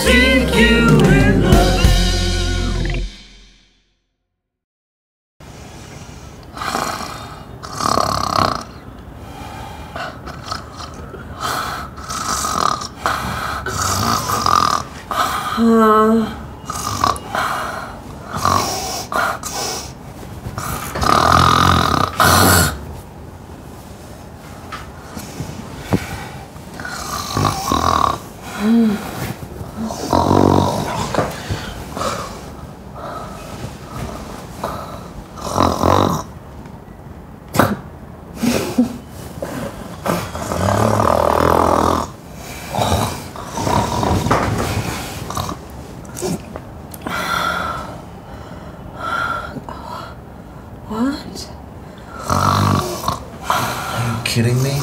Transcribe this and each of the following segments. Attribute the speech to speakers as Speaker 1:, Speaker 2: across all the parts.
Speaker 1: sink you in love.
Speaker 2: What?
Speaker 3: Are you kidding me?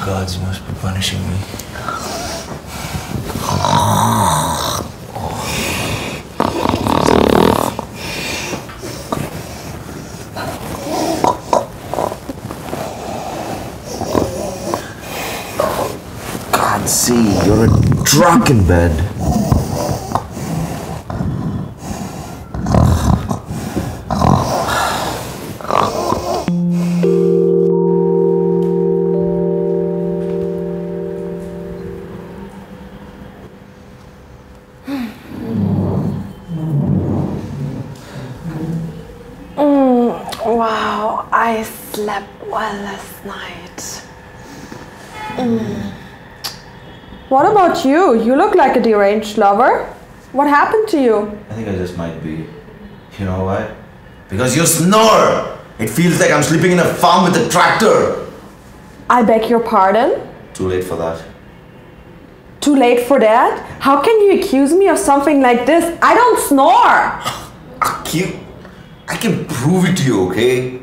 Speaker 3: Gods must be punishing me. Can't see, you're a drunken bed.
Speaker 2: Wow, I slept well last night. What about you? You look like a deranged lover. What happened to you?
Speaker 3: I think I just might be. You know why? Because you snore! It feels like I'm sleeping in a farm with a tractor.
Speaker 2: I beg your pardon?
Speaker 3: Too late for that.
Speaker 2: Too late for that? How can you accuse me of something like this? I don't snore!
Speaker 3: I can prove it to you, okay?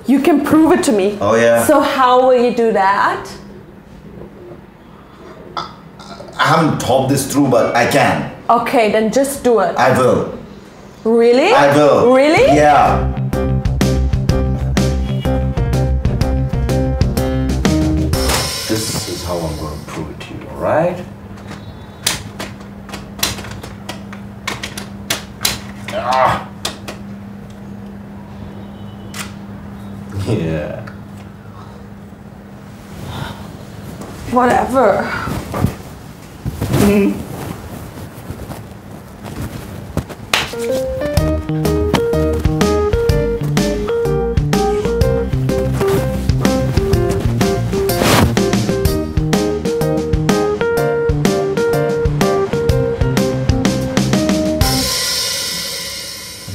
Speaker 2: You can prove it to me.
Speaker 3: Oh yeah?
Speaker 2: So how will you do that?
Speaker 3: I haven't thought this through, but I can.
Speaker 2: Okay, then just do it.
Speaker 3: I will.
Speaker 2: Really?
Speaker 3: I will.
Speaker 2: Really?
Speaker 3: Yeah. This is how I'm going to prove it to you, alright? Ah. Yeah.
Speaker 2: Whatever.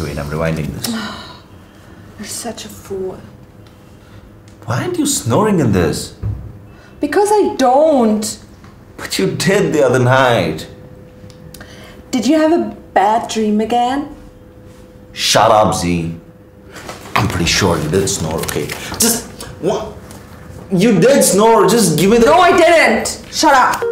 Speaker 3: Wait, I'm rewinding this.
Speaker 2: You're such a fool.
Speaker 3: Why aren't you snoring in this?
Speaker 2: Because I don't.
Speaker 3: But you did the other night.
Speaker 2: Did you have a bad dream again?
Speaker 3: Shut up, Z. I'm pretty sure you did snore, okay? Just, what? You did snore, just give me the—
Speaker 2: No, I didn't. Shut up.